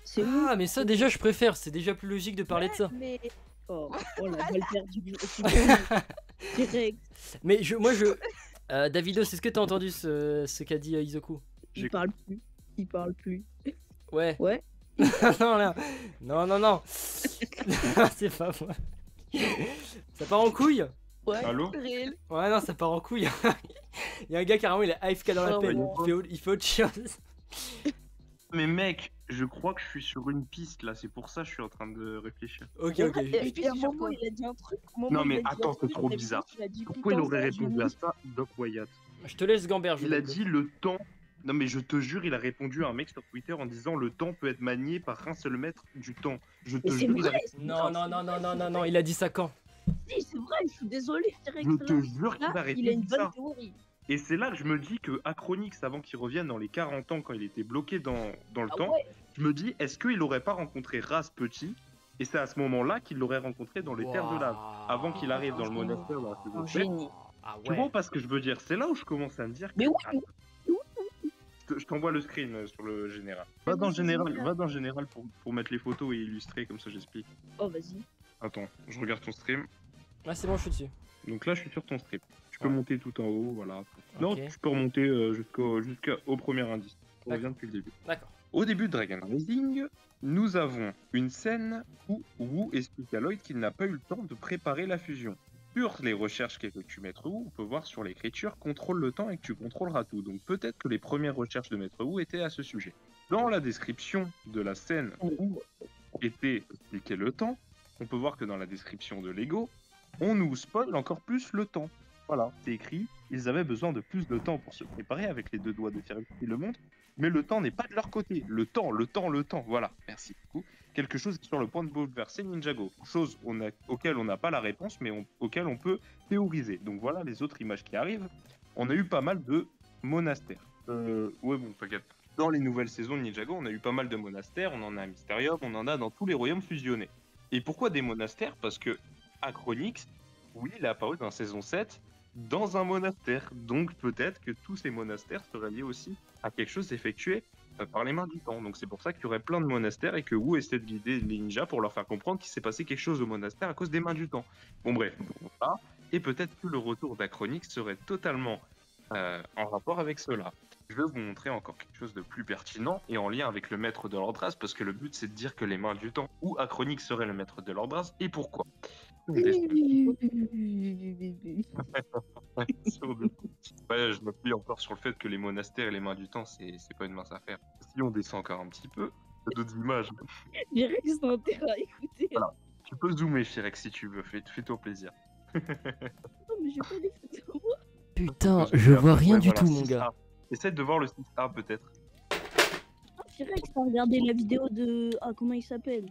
C'est où? Ah, mais ça déjà je préfère, c'est déjà plus logique de parler de ça. Mais Oh, oh la balle perdue. Firex. Mais Davido, c'est ce que t'as entendu ce qu'a dit Izoku? Il parle plus. Il parle plus. Ouais. Ouais. non, là. Non. C'est pas moi. Ça part en couille? ouais, Allô? réel. Ouais, non, ça part en couille. Il y a un gars carrément, il est AFK dans la Oh, peine. ouais. Il fait autre chose. Mais mec, je crois que je suis sur une piste là, c'est pour ça que je suis en train de réfléchir. Ok. Et puis, à un c'est moment, quoi? il a dit un truc. Non mais attends, c'est trop bizarre. Pourquoi il aurait répondu à ça, Doc Wyatt? Je te laisse gamberge. Il a dit le temps. Non mais je te jure, il a répondu à un mec sur Twitter en disant le temps peut être manié par un seul maître du temps. Je te Mais c'est jure, il a vrai, répondu Non, il a dit ça quand? Si, c'est vrai, je suis désolé, Firex. Je te jure qu'il a Là, il a répondu une bonne ça. théorie. Et c'est là que je me dis que Acronix, avant qu'il revienne dans les 40 ans quand il était bloqué dans le Ah temps, ouais, je me dis est-ce qu'il aurait pas rencontré Raz petit? Et c'est à ce moment-là qu'il l'aurait rencontré dans les terres de lave, avant qu'il arrive dans le monastère dans la saison un 7. génie. Ah Tu vois pas ce que je veux dire? C'est là où je commence à me dire que... Mais oui, Ah, je t'envoie le screen sur le général. Va dans général pour mettre les photos et illustrer, comme ça j'explique. oh vas-y. Attends, je regarde ton stream. Ah, c'est bon, je suis dessus. Donc là je suis sur ton stream. Tu peux Ouais. monter tout en haut, voilà. Non, Ok. tu peux remonter jusqu'au premier indice. On D'accord. revient depuis le début. D'accord. Au début de Dragon Rising, nous avons une scène où Wu explique à Lloyd qu'il n'a pas eu le temps de préparer la fusion. Sur les recherches qu'effectue Maître Wu, on peut voir sur l'écriture contrôle le temps et que tu contrôleras tout. Donc peut-être que les premières recherches de Maître Wu étaient à ce sujet. Dans la description de la scène où était expliqué le temps, on peut voir que dans la description de Lego, on nous spoil encore plus le temps. Voilà, c'est écrit, ils avaient besoin de plus de temps pour se préparer avec les deux doigts de Firex qui le montrent, mais le temps n'est pas de leur côté. Le temps, voilà, merci beaucoup. Quelque chose qui est sur le point de bouleverser Ninjago. Chose auquel on n'a pas la réponse, mais auquel on peut théoriser. Donc voilà les autres images qui arrivent. On a eu pas mal de monastères. Ouais bon, t'inquiète. Dans les nouvelles saisons de Ninjago, on a eu pas mal de monastères, on en a à Mysterium, on en a dans tous les royaumes fusionnés. Et pourquoi des monastères? Parce que Acronix, oui, il est apparu dans la saison 7 dans un monastère. Donc peut-être que tous ces monastères seraient liés aussi à quelque chose effectué par les mains du temps. Donc c'est pour ça qu'il y aurait plein de monastères et que Wu essaie de guider les ninjas pour leur faire comprendre qu'il s'est passé quelque chose au monastère à cause des mains du temps. Bon bref, voilà. Et peut-être que le retour d'Acronix serait totalement en rapport avec cela. Je vais vous montrer encore quelque chose de plus pertinent et en lien avec le maître de l'ordre race, parce que le but c'est de dire que les mains du temps ou Acronix serait le maître de l'ordre race et pourquoi. Ouais, je m'appuie encore sur le fait que les monastères et les mains du temps, c'est pas une mince affaire. Si on descend encore un petit peu, il y a d'autres images. Firex dans intérêt à écouter. Voilà. Tu peux zoomer, Firex, si tu veux. Fais-toi plaisir. Non, mais j'ai pas les photos. Putain, je vois rien du voilà, tout, mon 6A. gars. Essaie de voir le 6A peut-être. Ah, Firex, t'as regardé la vidéo de. Ah, comment il s'appelle?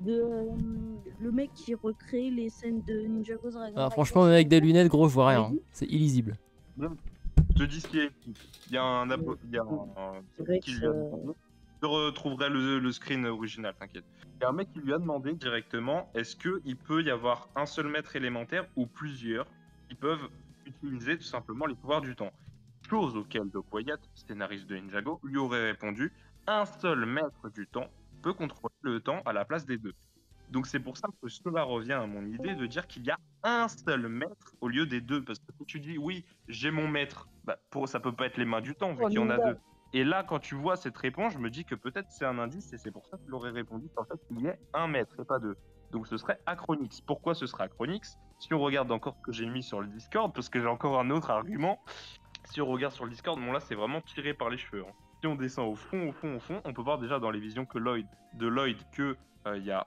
Le mec qui recrée les scènes de Ninjago Dragon. Ah, franchement, avec des lunettes, gros, je vois rien. Hein. C'est illisible. Je te dis ce qui est. Il y a un vrai qui que lui a demandé. Je retrouverai le screen original, t'inquiète. Il y a un mec qui lui a demandé directement est-ce qu'il peut y avoir un seul maître élémentaire ou plusieurs qui peuvent utiliser tout simplement les pouvoirs du temps. Chose auquel Doc Wyatt, scénariste de Ninjago, lui aurait répondu un seul maître du temps peut contrôler le temps à la place des deux. Donc c'est pour ça que cela revient à mon idée de dire qu'il y a un seul maître au lieu des deux. Parce que si tu dis oui, j'ai mon maître, bah, ça peut pas être les mains du temps vu qu'il y en a deux. Et là, quand tu vois cette réponse, je me dis que peut-être c'est un indice et c'est pour ça qu'il aurait répondu qu'en fait, il est 1 mètre et pas 2. Donc ce serait Acronix. Pourquoi ce serait Acronix? Si on regarde encore ce que j'ai mis sur le Discord, parce que j'ai encore un autre argument, si on regarde sur le Discord, bon là c'est vraiment tiré par les cheveux. Hein. Si on descend au fond, on peut voir déjà dans les visions que Lloyd que il y a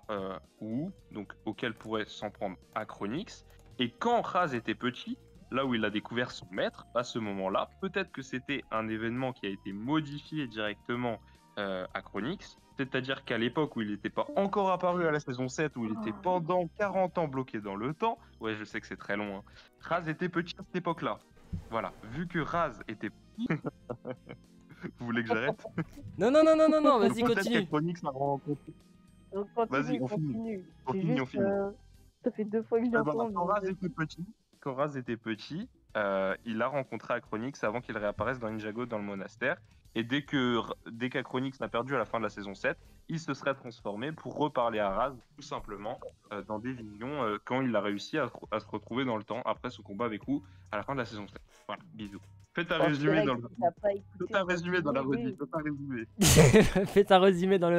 Wu, donc auquel pourrait s'en prendre Acronix. Et quand Raz était petit, là où il a découvert son maître, à ce moment-là, peut-être que c'était un événement qui a été modifié directement Acronix. C'est-à-dire qu'à l'époque où il n'était pas encore apparu à la saison 7, où il était pendant 40 ans bloqué dans le temps, ouais, je sais que c'est très long, hein. Raz était petit à cette époque-là. Voilà, vu que Raz était petit... Vous voulez que j'arrête? Non, vas-y, Donc, peut-être continue. qu'Acronix a rencontré... Donc, Vas-y, continue, on finit. continue. On finit. Ça fait 2 fois que je Voilà, l'entends. quand Raz était petit, il a rencontré Acronix avant qu'il réapparaisse dans Ninjago dans le monastère. Et dès qu'Acronix n'a perdu à la fin de la saison 7, il se serait transformé pour reparler à Raz, tout simplement, dans des visions, quand il a réussi à se retrouver dans le temps après son combat avec Wu à la fin de la saison 7. Voilà, bisous. Faites un résumé dans le... Faites un résumé dans la rediff. Faites un résumé. Faites un résumé dans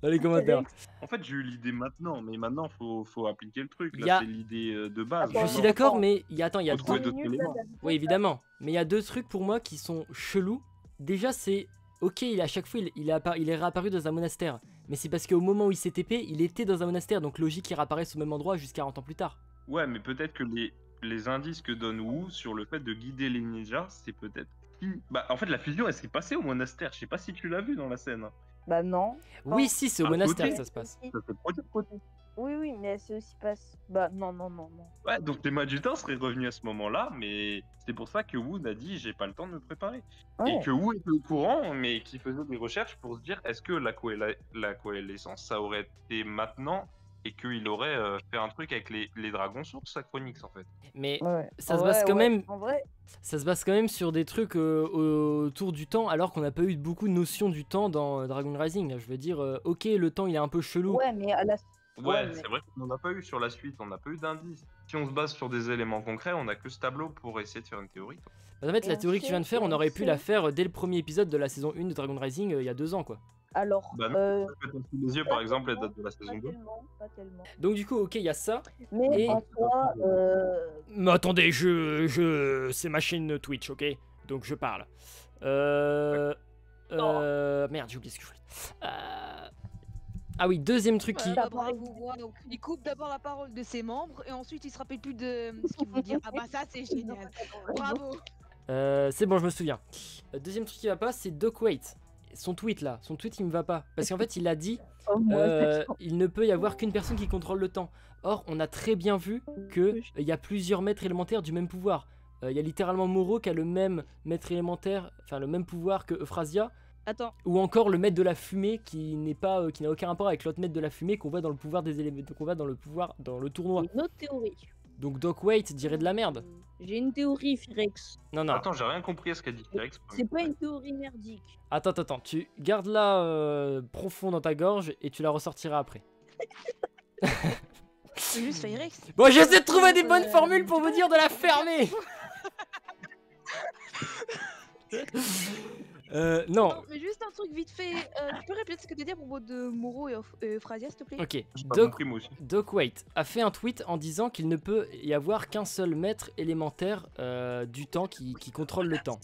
les commentaires. En fait, j'ai eu l'idée maintenant, mais maintenant, faut appliquer le truc. Y Là, a- c'est l'idée de base. Je suis d'accord, mais il y a Faut trouver deux... d'autres éléments. Oui, évidemment. Mais il y a deux trucs pour moi qui sont chelous. Déjà, c'est... Ok, à chaque fois, il est réapparu dans un monastère. Mais c'est parce qu'au moment où il s'est TP, il était dans un monastère. Donc logique qu'il réapparaisse au même endroit jusqu'à 40 ans plus tard. Ouais, mais peut-être que les indices que donne Wu sur le fait de guider les ninjas, c'est peut-être... Bah, en fait, la fusion, elle s'est passée au monastère. Je sais pas si tu l'as vu dans la scène. Hein. Bah non. Oui, si, c'est au À monastère côté. que ça se passe. Ça s'est produit de côté. Oui, mais c'est aussi passe. Bah non. Ouais, donc les Majutin seraient revenus à ce moment-là, mais c'est pour ça que Wu a dit j'ai pas le temps de me préparer. Ouais. Et que Wu était au courant, mais qui faisait des recherches pour se dire est-ce que la coalescence, ça aurait été maintenant et qu'il aurait fait un truc avec les dragons sources Acronix en fait. Mais Ouais. ça se base quand même... En vrai, Ça se base quand même sur des trucs autour du temps, alors qu'on n'a pas eu beaucoup de notion du temps dans Dragon Rising. Je veux dire, ok, le temps il est un peu chelou. ouais, mais à la. Ouais, mais- c'est vrai qu'on n'en a pas eu sur la suite, on n'a pas eu d'indices. Si on se base sur des éléments concrets, on a que ce tableau pour essayer de faire une théorie. Quoi. En fait, la On théorie que tu viens de faire, on sait, aurait on pu la sait. faire dès le premier épisode de la saison 1 de Dragon Rising il y a 2 ans, quoi. Alors. Bah non, parce que t'as sous les yeux, par exemple, les dates de la Pas saison 2. tellement, pas tellement. Donc du coup, ok, il y a ça. Mais Et- en soi, Mais attendez, c'est ma chaîne Twitch, ok? Donc je parle. Merde, j'ai oublié ce que je voulais. Ah oui, deuxième truc qui... Ça Bravo, moi, donc, il coupe d'abord la parole de ses membres et ensuite il se rappelle plus de ce qu'ils vont dire. Ah bah ça c'est génial. Bravo. C'est bon, je me souviens. Deuxième truc qui va pas, c'est Doc Waite. Son tweet là, il me va pas. Parce qu'en fait, il a dit oh, moi, il ne peut y avoir qu'une personne qui contrôle le temps. Or, on a très bien vu que il y a plusieurs maîtres élémentaires du même pouvoir. Il y a littéralement Moro qui a le même maître élémentaire, enfin le même pouvoir que Euphrasia, Attends, ou encore le maître de la fumée qui n'a aucun rapport avec l'autre maître de la fumée qu'on voit dans le pouvoir des éléments, qu'on voit dans le tournoi. j'ai une autre théorie. Donc Doc Waite dirait de la merde. J'ai une théorie, Firex. Non. Attends, j'ai rien compris à ce qu'a dit Félix. C'est pas une théorie merdique. Attends, tu gardes-la profond dans ta gorge et tu la ressortiras après. C'est juste Firex. Bon, j'essaie de trouver des bonnes formules pour vous dire de la fermer. Non. Non, mais juste un truc vite fait. Tu peux répéter ce que tu as dit à propos de Moro et Euphrasia, s'il te plaît? Ok. J'ai pas Doc, compris moi aussi. Doc Waite a fait un tweet en disant qu'il ne peut y avoir qu'un seul maître élémentaire du temps qui contrôle le temps.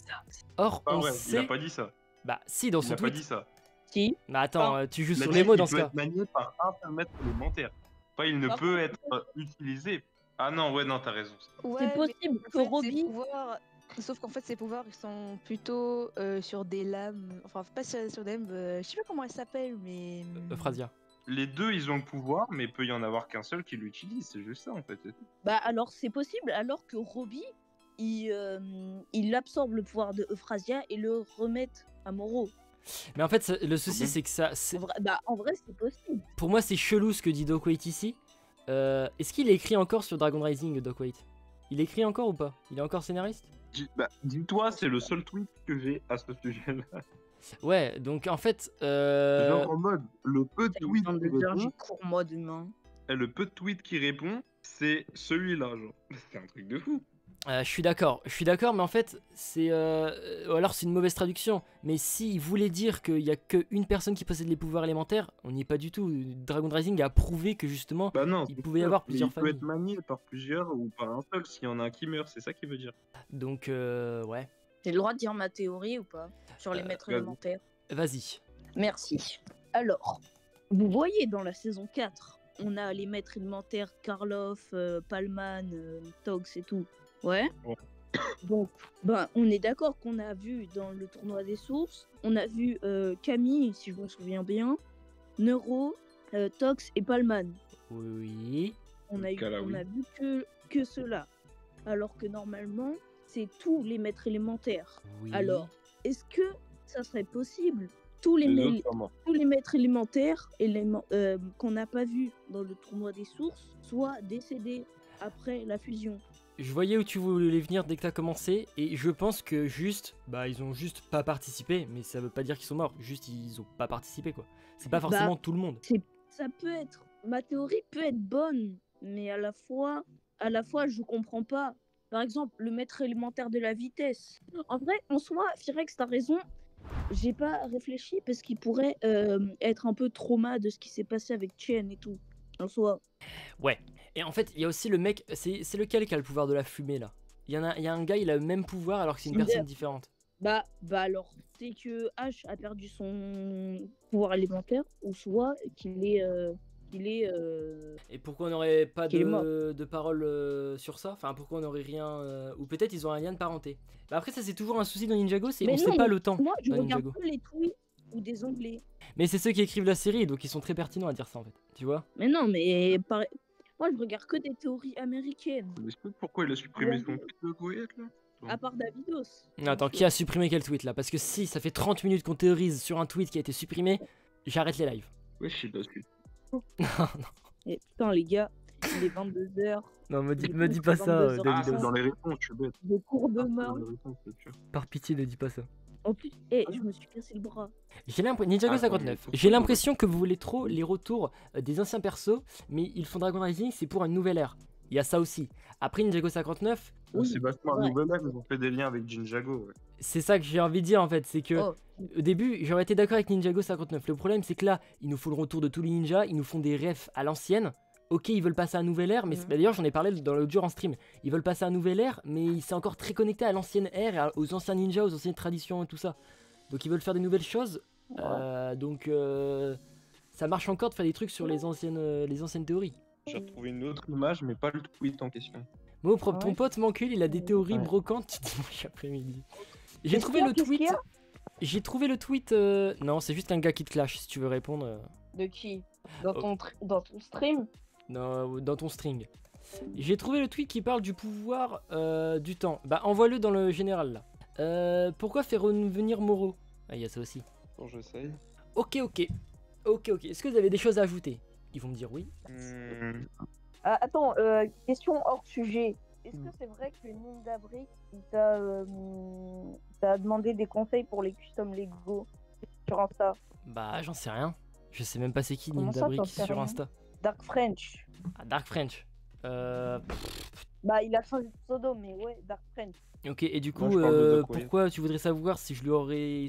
Or, Ah on ouais, il sait... a pas dit ça. Bah si, dans Il son a pas tweet. dit ça. Si. Mais attends, tu joues Il a sur dit les mots qu'il dans ce peut cas. être manié par un seul maître élémentaire. Pas il ne Par peut être utilisé. Ah non, ouais, non, t'as raison. Ouais, C'est mais possible en que fait, ses Robbie. pouvoirs- Sauf qu'en fait, ses pouvoirs ils sont plutôt sur des lames. Enfin, pas sur des lames. Je sais pas comment elles s'appellent, mais. Euphrasia. Les deux, ils ont le pouvoir, mais il peut y en avoir qu'un seul qui l'utilise. C'est juste ça, en fait. Bah alors c'est possible, alors que Robbie, il absorbe le pouvoir de Euphrasia et le remette à Moro. Mais en fait, le souci, Mhm. c'est que ça... En vrai c'est possible. Pour moi, c'est chelou ce que dit Doc Waite ici. Est-ce qu'il écrit encore sur Dragon Rising, Doc Waite? Il écrit encore ou pas? Il est encore scénariste? Dis-toi, c'est le seul tweet que j'ai à ce sujet-là. Ouais, donc en fait... Genre en mode, le peu de Il tweets vient de qui dire répond, j'ai cours moi demain. le peu de tweets qui répond, c'est celui-là, genre. C'est un truc de fou. Je suis d'accord, mais en fait, alors c'est une mauvaise traduction. Mais s'il voulait dire qu'il y a qu'une personne qui possède les pouvoirs élémentaires, on n'y est pas du tout. Dragon Rising a prouvé que justement, Bah non, il c'est pouvait y sûr, avoir mais plusieurs il peut familles. être manié par plusieurs ou par un seul s'il y en a un qui meurt, c'est ça qu'il veut dire. Donc, ouais, J'ai le droit de dire ma théorie ou pas sur les maîtres vas-y. élémentaires? vas-y. Merci. Alors, vous voyez dans la saison 4, on a les maîtres élémentaires Karloff, Palman, Togs et tout. Ouais. Ouais. Donc, ben, on est d'accord qu'on a vu dans le tournoi des sources, on a vu Camille, si je me souviens bien, Neuro, Tox et Palman. Oui. On Dans a, ce cas-là, on oui. a vu que cela. Alors que normalement, c'est tous les maîtres élémentaires. Oui. Alors, est-ce que ça serait possible tous les, Les autres sont morts. tous les maîtres élémentaires qu'on n'a pas vus dans le tournoi des sources soient décédés après la fusion? Je voyais où tu voulais venir dès que t'as commencé, et je pense que juste, bah ils ont juste pas participé, mais ça veut pas dire qu'ils sont morts, juste ils ont pas participé quoi. C'est pas forcément tout le monde. Ça peut être, ma théorie peut être bonne, mais à la fois je comprends pas. Par exemple, le maître élémentaire de la vitesse. En vrai, en soi, Firex, t'as raison. J'ai pas réfléchi parce qu'il pourrait être un peu trauma de ce qui s'est passé avec Chen et tout. En soi. Ouais. Et en fait, il y a aussi le mec, c'est lequel qui a le pouvoir de la fumée là? Il y a un gars, il a le même pouvoir alors que c'est une Cinder. personne différente. Bah alors, c'est que H a perdu son pouvoir élémentaire, ou soit qu'il est. Et pourquoi on n'aurait pas Qu'il est mort. de parole sur ça? Enfin, pourquoi on n'aurait rien. Ou peut-être ils ont un lien de parenté. Bah après, ça c'est toujours un souci dans Ninjago, c'est Mais on non, sait pas le temps Moi, je dans regarde Ninjago. que les tweets ou des onglets. Mais c'est ceux qui écrivent la série, donc ils sont très pertinents à dire ça en fait. Tu vois? Mais non, mais moi, je regarde que des théories américaines, Mais explique pourquoi il a supprimé son tweet de Goyette là. à part Davidos. Attends, qui a supprimé quel tweet là? Parce que si ça fait 30 minutes qu'on théorise sur un tweet qui a été supprimé, j'arrête les lives. Ouais, je suis dessus. Et putain, les gars, il est 22h, Non, me dis dis pas ça, 22 heures. Ah, Davidos. c'est dans les réponses, je suis bête. de cours Ah, c'est demain. dans les réponses, c'est sûr. Par pitié, ne dis pas ça. En plus, je me suis cassé le bras. J'ai l'impression, Ninjago Ah, 59, attends, j'ai l'impression que vous voulez trop les retours des anciens persos, mais ils font Dragon Rising, c'est pour une nouvelle ère. Il y a ça aussi. Après Ninjago 59, Oui, C'est vachement ouais. un nouvel âge, ils ont fait des liens avec Jinjago. Ouais. c'est ça que j'ai envie de dire en fait, c'est que Oh. au début j'aurais été d'accord avec Ninjago 59. Le problème c'est que là, il nous faut le retour de tous les ninjas, ils nous font des refs à l'ancienne. Ok, ils veulent passer à une nouvelle ère, mais d'ailleurs j'en ai parlé dans l'audio en stream. Ils veulent passer à une nouvelle ère, mais c'est encore très connecté à l'ancienne ère, aux anciens ninjas, aux anciennes traditions et tout ça. Donc ils veulent faire des nouvelles choses. Donc ça marche encore de faire des trucs sur les anciennes théories. J'ai retrouvé une autre image, mais pas le tweet en question. Mo, propre, Ah ton ouais. pote m'encule, il a des théories Ouais. brocantes dimanche après-midi. J'ai Qu'est-ce trouvé qu'il y a, le qu'est-ce qu'il y tweet. a J'ai trouvé le tweet. Non, c'est juste un gars qui te clash si tu veux répondre. De qui? Dans Oh. dans ton stream? Dans ton string. J'ai trouvé le tweet qui parle du pouvoir du temps. Bah, envoie-le dans le général là. Pourquoi faire revenir Moro? Ah, il y a ça aussi. Bon, j'essaye. Ok. Est-ce que vous avez des choses à ajouter? Ils vont me dire oui. Ah, attends, question hors sujet. Est-ce que c'est vrai que Nindabrick il t'a demandé des conseils pour les custom Lego sur Insta? Bah, j'en sais rien. Je sais même pas c'est qui Comment ça, Nindabrick t'en sais sur rien Insta. Dark French. Ah, Dark French. Bah, il a changé de pseudo, mais ouais, Dark French. Ok, et du coup, Moi, je parle de Doc Wyatt. pourquoi tu voudrais savoir si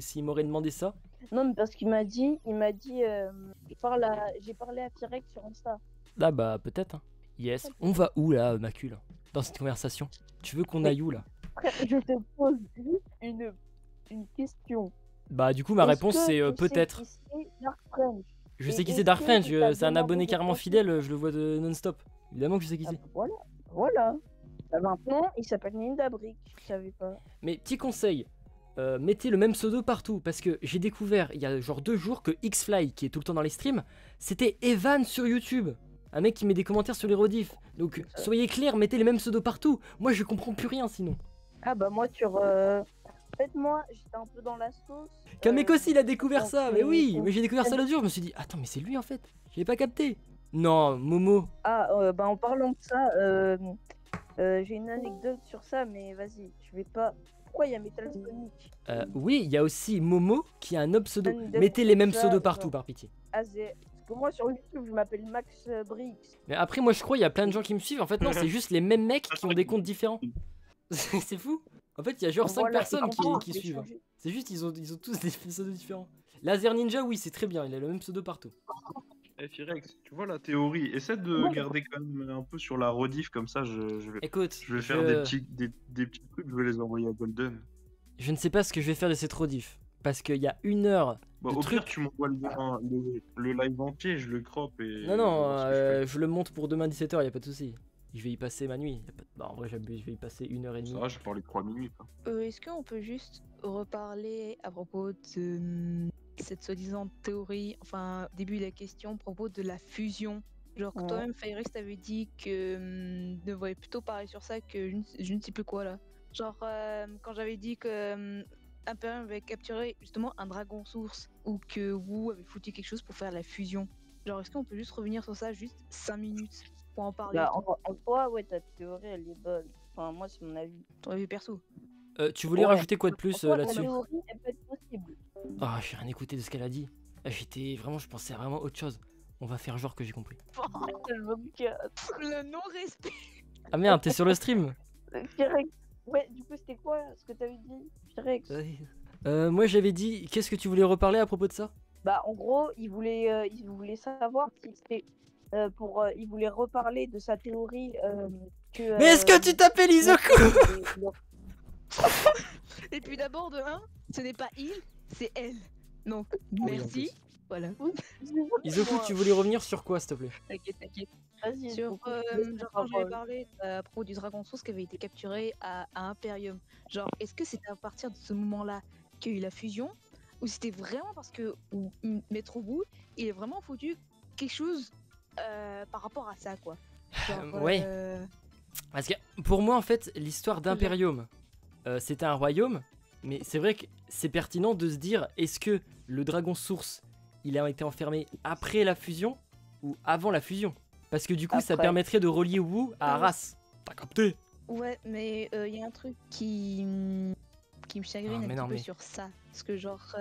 s'il m'aurait demandé ça? Non, mais parce qu'il m'a dit, j'ai parlé à Firex sur Insta. Ah bah peut-être. Hein. Yes. On va où là, Macule? Dans cette conversation? Tu veux qu'on aille où là? Frère, je te pose juste une question. Bah du coup ma Est-ce réponse que c'est tu sais peut-être. qui c'est Dark French? Je Et sais qui est-ce c'est Dark que French, tu t'as c'est un demandé abonné des carrément conseils? fidèle, je le vois de non-stop. Évidemment que je sais qui Ah, c'est. bah, voilà. Bah, maintenant, il s'appelle Nindabrick, je savais pas. Mais petit conseil, mettez le même pseudo partout parce que j'ai découvert il y a genre 2 jours que Xfly qui est tout le temps dans les streams, c'était Evan sur YouTube. Un mec qui met des commentaires sur les rediffs. Donc soyez clairs, mettez les mêmes pseudos partout. Moi je comprends plus rien sinon. Ah bah moi en fait moi j'étais un peu dans la sauce. Kameko aussi il a découvert donc, ça, mais oui, mais j'ai découvert ça c'est- l'autre jour, je me suis dit attends mais c'est lui en fait, j'avais pas capté. Non, Momo, Bah en parlant de ça, j'ai une anecdote sur ça, mais vas-y, je vais pas. Pourquoi il y a Metal Sonic? oui, il y a aussi Momo qui a un autre pseudo. Anecdote Mettez les mêmes sur ça, pseudos genre. partout par pitié. Parce que moi sur YouTube je m'appelle Max Brix. Mais après moi je crois il y a plein de gens qui me suivent, en fait non, c'est juste les mêmes mecs qui ont des comptes différents. C'est fou. En fait, il y a genre 5 Voilà, personnes et comment qui on peut suivent. changer C'est juste, ils ont tous des pseudos différents. Laser Ninja, oui, c'est très bien, il a le même pseudo partout. Eh, Firex, tu vois la théorie. Essaie de Ouais. garder quand même un peu sur la rediff, comme ça Écoute, je vais faire des petits trucs, je vais les envoyer à Golden. je ne sais pas ce que je vais faire de cette rediff. Parce qu'il y a 1 heure Bon, de au pire, trucs. tu m'envoies le live entier, je le crop et. Non, je non, vois ce que je fais. je le monte pour demain 17h, y a pas de souci. Je vais y passer ma nuit. Bah, en vrai, j'abuse, je vais y passer 1h30. Ça va, j'ai parlé 3 minutes. Hein. Est-ce qu'on peut juste reparler à propos de cette soi-disant théorie, enfin, début de la question, à propos de la fusion? Genre, Ouais. toi-même, Firex, t'avais dit que devrait plutôt parler sur ça que je ne sais plus quoi là. Genre, quand j'avais dit que Imperium avait capturé justement un dragon source ou que Wu avait foutu quelque chose pour faire la fusion. Genre, est-ce qu'on peut juste revenir sur ça, juste 5 minutes pour en parler? Bah, en soi, ouais, ta théorie, elle est bonne. Enfin, moi, c'est mon avis. Ton avis perso. Tu voulais Ouais. rajouter quoi de En plus soi, ta là-dessus? théorie, elle peut être possible. Ah, j'ai rien écouté de ce qu'elle a dit. J'étais vraiment, je pensais à vraiment autre chose. On va faire genre que j'ai compris. Le non-respect. Ah merde, t'es sur le stream? Firex, ouais, du coup, c'était quoi ce que t'avais dit, Firex? Moi j'avais dit, qu'est-ce que tu voulais reparler à propos de ça? Bah, en gros, il voulait savoir si c'était il voulait reparler de sa théorie que. Mais est-ce que tu t'appelles Izoku? Et puis d'abord, de 1, ce n'est pas il, c'est elle. Donc, en merci. Voilà. Izoku, tu voulais revenir sur quoi s'il te plaît? T'inquiète. Vas-y, Sur, beaucoup genre, quand j'avais parlé à propos du dragon source qui avait été capturé à Imperium, genre, est-ce que c'était à partir de ce moment-là qu'il y a eu la fusion, ou c'était vraiment parce que Maître Wu, il est vraiment foutu quelque chose par rapport à ça, quoi. Genre, Ouais. Parce que pour moi en fait, l'histoire d'Imperium, c'était un royaume, mais c'est vrai que c'est pertinent de se dire, est-ce que le dragon source, il a été enfermé après la fusion ou avant la fusion? Parce que du coup, ça Après. permettrait de relier Wu à Arras. T'as capté? Ouais, mais il y a un truc qui me chagrine Ah, un mais petit non, peu mais- sur ça. Parce que genre...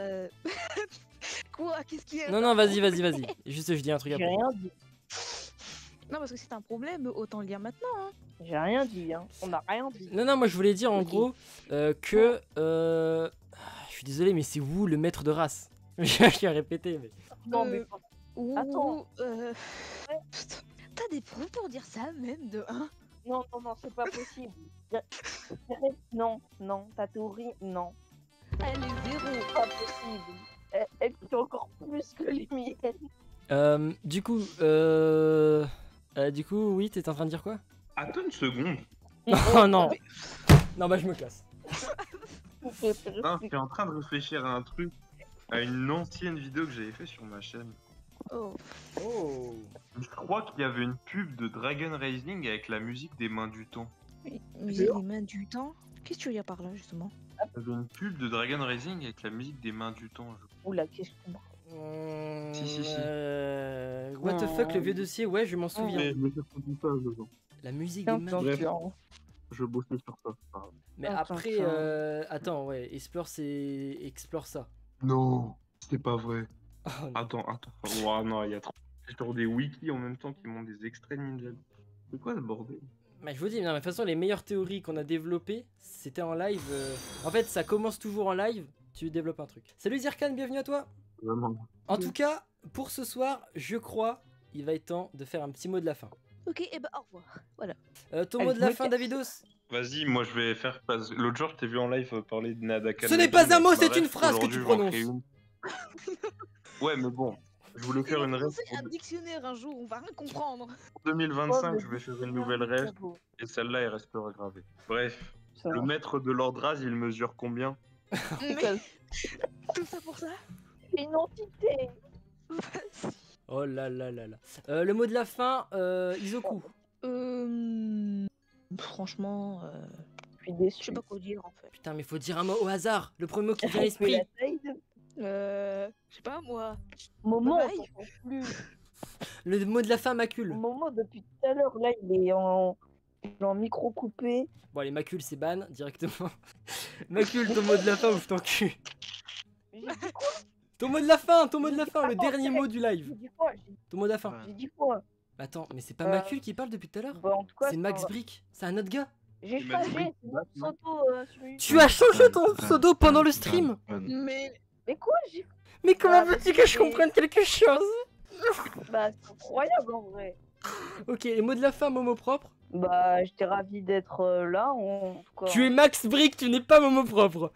Quoi? Qu'est-ce qu'il y a? Non, non, vas-y. Juste, je dis un truc J'ai après. rien dit. Non, parce que c'est un problème, autant le dire maintenant. Hein. J'ai rien dit, hein. On n'a rien dit. Non, non, moi je voulais dire en Ok. gros que. Je suis désolé, mais c'est Wu le maître de race. Je vais répéter, mais. Non, mais Ou... Attends. Putain, t'as des prouves pour dire ça, même, de 1? non, c'est pas possible. Non, ta théorie, non. Elle est zéro. C'est pas possible. Elle est encore plus que les miennes. Du coup, oui, t'es en train de dire quoi? Attends une seconde. Non, non. Non, bah je me casse. Non, je suis en train de réfléchir à un truc, à une ancienne vidéo que j'avais fait sur ma chaîne. Oh. Oh. Je crois qu'il y avait une pub de Dragon Rising avec la musique des Mains du Temps. Musique des mains du temps. Qu'est-ce que tu veux dire par là, justement? Il y avait une pub de Dragon Rising avec la musique des Mains du Temps. Oula, qu'est-ce que Si. What the fuck, le vieux dossier, ouais, je m'en souviens. Mais je me suis retrouvé ça dedans. La musique des mains. Bref. Je bossais sur ça. c'est pas grave. Mais Attends, après, attends, ouais, explore ça. Non, c'est pas vrai. Oh, non. Attends. Ouah, non, il y a trop. C'est sur des wikis en même temps qui montrent des extraits de Ninja. C'est quoi ce bordel? Bah, je vous dis, non, mais de toute façon, les meilleures théories qu'on a développées, c'était en live. En fait, ça commence toujours en live, tu développes un truc. Salut Zirkan, bienvenue à toi. Vraiment. En tout cas, pour ce soir, je crois, il va être temps de faire un petit mot de la fin. Ok, et bah au revoir. Voilà. Ton Allez, mot de la je me fin, casse. Davidos? Vas-y, moi je vais faire. L'autre jour, je t'ai vu en live parler de Nadaka. Ce n'est pas un mot, c'est une phrase que tu prononces. Ouais, mais bon, je voulais faire une rêve. un dictionnaire un jour, on va rien comprendre. Pour 2025, je vais faire une nouvelle rêve et celle-là, elle restera gravée. Bref, le maître de l'ordre Raz, il mesure combien? Mais tout ça pour ça? Une entité. Oh là là là là. Le mot de la fin, Izoku. Franchement, Je suis déçu. je sais pas quoi dire en fait. Putain, mais faut dire un mot au hasard. Le premier mot qui vient à Mais l'esprit. la taille de Je sais pas moi. Momo, Bye. on s'en fout plus. Le mot de la fin, macule. Momo, depuis tout à l'heure, là, il est en micro coupé. Bon, allez, macule, c'est ban directement. Macule, ton mot de la fin ou je t'encule. J'ai dit quoi Ton mot de la fin, le Attends, dernier mot du J'ai live. dit quoi Ton mot de la fin. J'ai dit quoi Attends, mais c'est pas Euh, Macule qui parle depuis tout à l'heure? Bah, en tout cas, C'est Max Brick, c'est un autre gars. J'ai Il m'a dit changé oui, mon Batman. pseudo sur YouTube. Tu as changé ton pseudo pendant le stream. Mais Mais quoi j'ai... Mais comment Bah, veux-tu que je comprenne quelque chose? Bah c'est incroyable en vrai. Ok, et mot de la fin, Momo propre. Bah j'étais ravi d'être là en tout cas. Tu es Max Brick, tu n'es pas Momo propre.